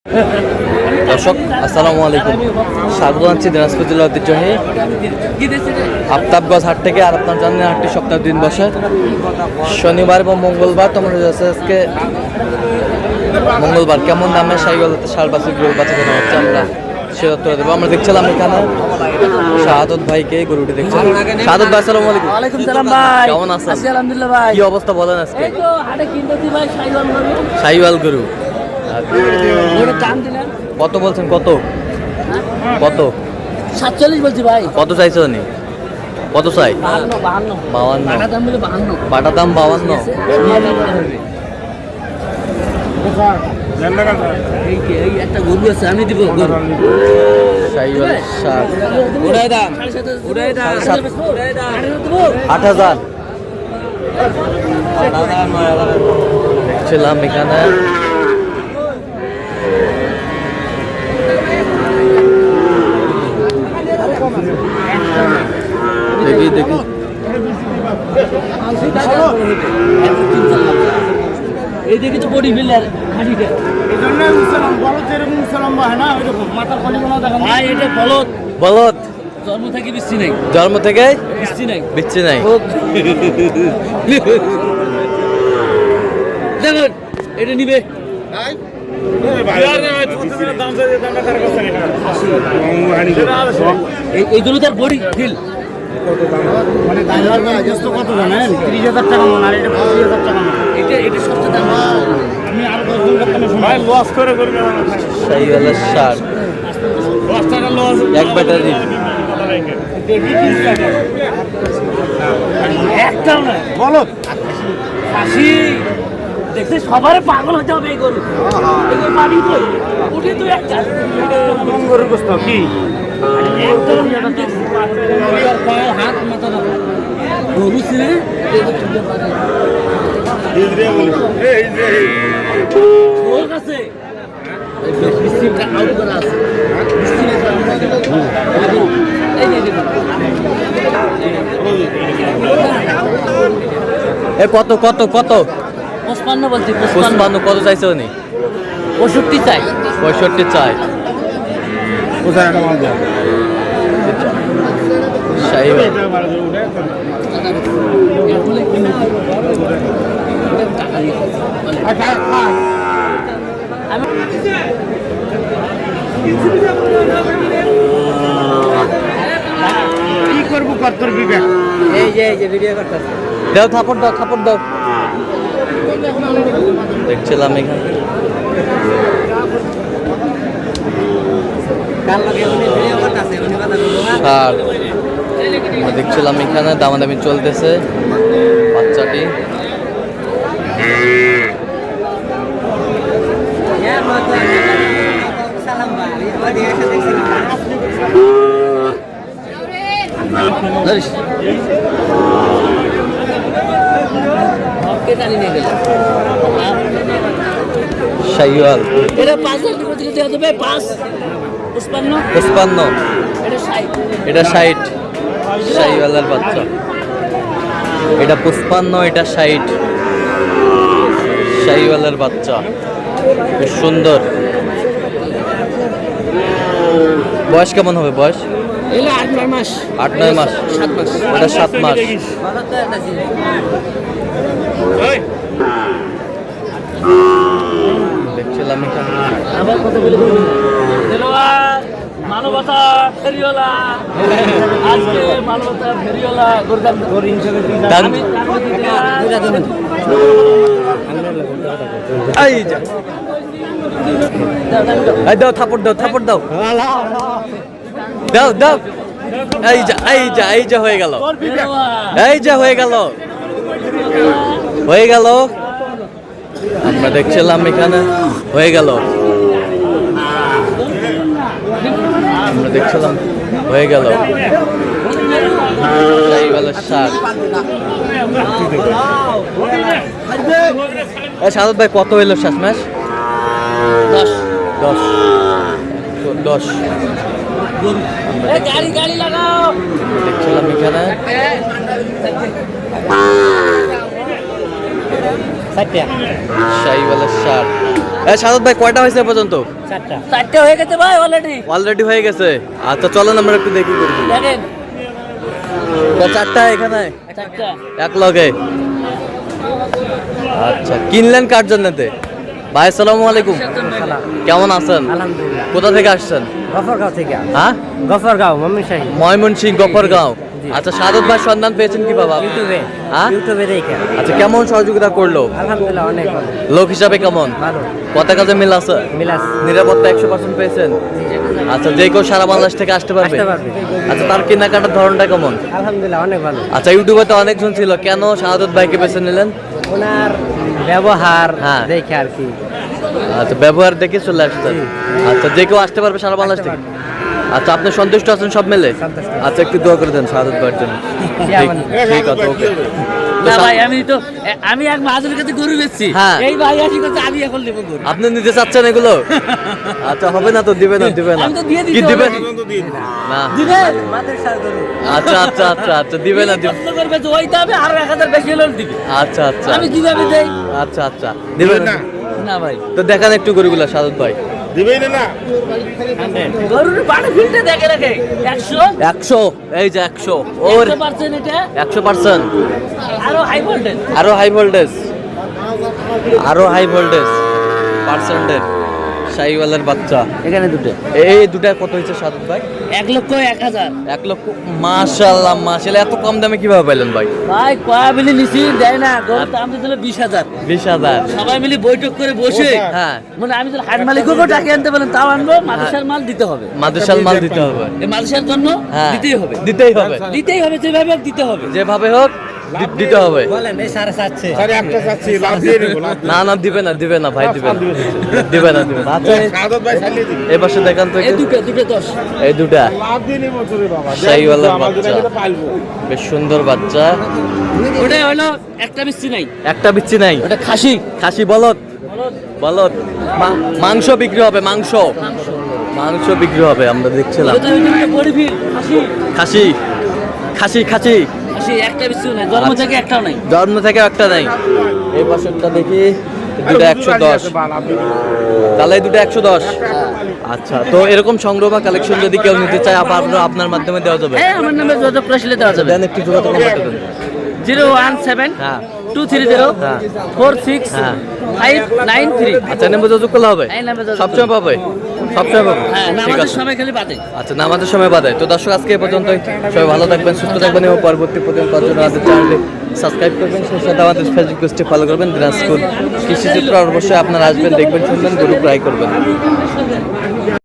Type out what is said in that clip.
দর্শক আসসালামু আলাইকুম, স্বাগত জানাচ্ছি দিনাজপুর জেলার ঐতিহ্যবাহী আফতাবগঞ্জ হাট থেকে। আর আপনার জানেন হাটটি সপ্তাহে দিন বসে শনিবার এবং মঙ্গলবার। তোমরা আজকে মঙ্গলবার কেমন দামে ষাট বাছুর গরু বাচ্চা কেনা হচ্ছে আমরা সে উত্তর দেবো। আমরা দেখছিলাম এখানে শাহাদত ভাইকে গরুটি দেখছিলাম। শাহাদত ভাই আসসালামু আলাইকুম। ওয়ালাইকুম সালাম ভাই, কেমন আছেন? আছি আলহামদুলিল্লাহ ভাই। কি অবস্থা বলেন আজকে? এই তো হাটে কিনতেছি ভাই শাইওয়াল গরু। শাহিওয়াল গরু ওটা দাম দিলেন কত বলছেন? কত কত 47 বলছি ভাই। কত চাইছো নি? কত চাই? 52 52। টাকা দাম বলে 52। বাটা দাম 52। এই একটা গরু আছে আমি দিব গরু। শাহিওয়াল শাক ওড়াই দাম ওড়াই দাম 8000 দেখছিলাম এখানে দেখি দেখি এই দেখি তো বডি বিল্ডার হাঁটিটা ভাই, এটা বলদ বলদ জন্ম থেকে বৃষ্টি নাই, জন্ম থেকে বৃষ্টি নাই। বিচ্ছি নাই। দেখুন এটা নিবে এইগুলো তার বডি ফিল মানে কত জানেন? 30,000 টাকা মন, আর এটা 25,000 টাকা মন। এটা সবচেয়ে দাম। আমি আর 10 দিন করতে সময় লস করে করবে। শাহিওয়ালের শাক 10 টাকা লস এক ব্যাটারি। একটাও না বলো হাসি দেখতে সবার পাগল হতে হবে এই গরু। এই গরু পানি কই উঠে তো একটা কোন গরুর গোস্ত কি? একদম হাত মাথা না গরু ছিল ওর কাছে বৃষ্টিটা আউট করা আছে। এ কত কত কত? 55 বলছি, 55। কত চাইছো নি? 65 চাই। 65 চাই। কোথায় একটা মাল দেয়? শাহিওয়াল কি করবো কত তোর বিবেক? এই যে ভিডিও করতেছে। দাও, থাপড় দাও, থাপড় দাও। দেখছিলাম এখানে আর আমরা দেখছিলাম এখানে দামাদামি চলতেছে বাচ্চাটি। শাহিওয়াল এটা 5,000 টাকা দিলে দেওয়া যাবে। 5 55 55। এটা 60। এটা 60। শাহিওয়ালের বাচ্চা এটা 55, এটা 60। শাহিওয়ালের বাচ্চা বেশ সুন্দর। বয়স কেমন হবে? বয়স এটা 8-9 মাস। 8-9 মাস। 7 মাস। ওটা 7 মাস। দেখছিলাম এখানে আবার কত বলে বলুন। দেলোয়ার মানবতা ফেরিওয়ালা, আজকে মানবতা ফেরিওয়ালা গোরদাম তোর হিসাবে তুই দাম আমি এই যা, এই দাও, থাপড় দাও, থাপড় দাও, দাও দাও। এই যা, এই যা, এই যা হয়ে গেল, এই যা হয়ে গেল, হয়ে গেল। আমরা দেখছিলাম এখানে হয়ে গেল, আমরা দেখছিলাম হয়ে গেল। শাহিওয়ালের শাক। সাদত ভাই কত হইল শেষ ম্যাচ? 10 10 10। গাড়ি গাড়ি লাগাও। দেখছিলাম এখানে শাহিওয়ালের শাক সাদত ভাই কয়টা হয়েছে এ পর্যন্ত? চারটে হয়ে গেছে ভাই অলরেডি। অলরেডি হয়ে গেছে। আচ্ছা চলেন আমরা একটু দেখি করি। দেখেন চারটা এখানে চারটা। এক লগে। আচ্ছা কিনলেন কার জন্যতে? ভাই আসসালামু আলাইকুম, কেমন আছেন? আলহামদুলিল্লাহ। কোথা থেকে আসছেন? গফরগাঁও থেকে। হ্যাঁ গফরগাঁও ময়মনসিংহ। ময়মনসিংহ গফরগাঁও। আচ্ছা সাদত ভাই সন্ধান পেয়েছেন কি বাবা? ইউটিউবে। হ্যাঁ ইউটিউবে দেখে। আচ্ছা কেমন সহযোগিতা করলো? আলহামদুলিল্লাহ অনেক ভালো। লোক হিসাবে কেমন? ভালো। কথা কাজে মিল আছে? মিলাস। নিরাপত্তা 100% পেয়েছেন? আচ্ছা যে কেউ সারা বাংলাদেশ থেকে আসতে পারবে? আসতে পারবে। আচ্ছা তার কেনাকাটার ধরনটা কেমন? আলহামদুলিল্লাহ অনেক ভালো। আচ্ছা ইউটিউবে তো অনেকজন ছিল, কেন শাহাদত ভাইকে বেছে নিলেন? ওনার ব্যবহার হ্যাঁ। দেখে আর কি। আচ্ছা ব্যবহার দেখে চলে আসছেন। আচ্ছা যে কেউ আসতে পারবে সারা বাংলাদেশ থেকে? আচ্ছা আপনি সন্তুষ্ট আছেন সব মিলে? সন্তুষ্ট। আচ্ছা একটু দোয়া করে দেন শাহাদত ভাইয়ের জন্য। ঠিক আছে ওকে। না ভাই আমি এক মাহাজনের কাছে গরু বেচছি, হ্যাঁ। এই ভাই আসি করছে আমি এখন নেবো গরু। আপনি নিতে চাচ্ছেন এগুলো? আচ্ছা হবে না তো, দিবে না দিবে না আমি তো দিয়ে দিতে কি দিবেন? হবে। না দিবেন? আচ্ছা আচ্ছা আচ্ছা আচ্ছা দিবে না দিবে। পছন্দ করবে তো ওই দামে আরো 1000 বেশি লোন দিবে। আচ্ছা আচ্ছা আমি কিভাবে দেই? আচ্ছা আচ্ছা দিবে না। না ভাই তো দেখান একটু গরুগুলা শাহাদত ভাই। গরুর বাড়ি ফিলতে দেখে রাখে 100 100 এই যে 100 ওর 100% এটা 100%। আরো হাই ভোল্টেজ। আরো হাই ভোল্টেজ, আরো হাই ভোল্টেজ পার্সেন্টের শাহিওয়ালের বাচ্চা। এখানে দুটো। এই দুটা কত হয়েছে শাহাদত ভাই? 1,01,000 1 লক্ষ। মাশাআল্লাহ মাশাআল্লাহ, এত কম দামে কিভাবে পেলেন ভাই? ভাই কয়া মিলি নিছি দেয় না, গরুর দাম দিছিল 20,000। 20,000। সবাই মিলে বৈঠক করে বসে হ্যাঁ মানে আমি যদি হাট মালিককেও টাকা আনতে পারেন তাও আনবো, মাদ্রাসার মাল দিতে হবে। মাদ্রাসার মাল দিতে হবে। এই মাদ্রাসার জন্য হ্যাঁ দিতেই হবে, দিতেই হবে, দিতেই হবে, যেভাবে হোক দিতে হবে। যেভাবে হোক দিতে হবে। বলেন এই 7.5 না না দিবে না দিবে না ভাই, দিবে না দিবে না দিবে না। আচ্ছা এই পাশে দেখান তো এই দুটো 10 এই দুটা শাহিওয়ালের বাচ্চা, বেশ সুন্দর বাচ্চা। ওটা হলো একটা মিষ্টি নাই, একটা বিচ্ছি নাই, ওটা খাসি। খাসি বলদ, বলদ মাংস বিক্রি হবে, মাংস মাংস বিক্রি হবে আমরা দেখছিলাম। ওটা হলো বডি ফিল খাসি। খাসি খাসি খাসি খাসি একটা মিষ্টি নাই, জন্ম থেকে একটাও নাই। জন্ম থেকে একটা নাই। এই পাশেরটা দেখি দুটা 110, তাহলে এই দুটো 110। আচ্ছা তো এরকম সংগ্রহ বা কালেকশন যদি কেউ নিতে চায় আপনার মাধ্যমে দেওয়া যাবে? হ্যাঁ আমার নামে যোগাযোগ করে আসলে দেওয়া যাবে। দেন একটু যোগাযোগ নাম্বারটা দেন। 017 হ্যাঁ 230 হ্যাঁ। 46 593। আচ্ছা নাম্বার যোগাযোগ করলে হবে? এই নাম্বারে যোগাযোগ সবসময় পাবে, সবসময় পাবে। হ্যাঁ ঠিক নামাজের আছে। সময় খালি বাদে। আচ্ছা নামাজের সময় বাদে। তো দর্শক আজকে এ পর্যন্তই, সবাই ভালো থাকবেন, সুস্থ থাকবেন এবং পরবর্তী পর্যন্ত পাওয়ার জন্য আমাদের চ্যানেলটি সাবস্ক্রাইব করবেন, সেই সাথে আমাদের ফেসবুক পেজটি ফলো করবেন। দিনাজপুর কৃষিচিত্র অবশ্যই আপনারা আসবেন, দেখবেন, শুনবেন, গরু ক্রয় করবেন।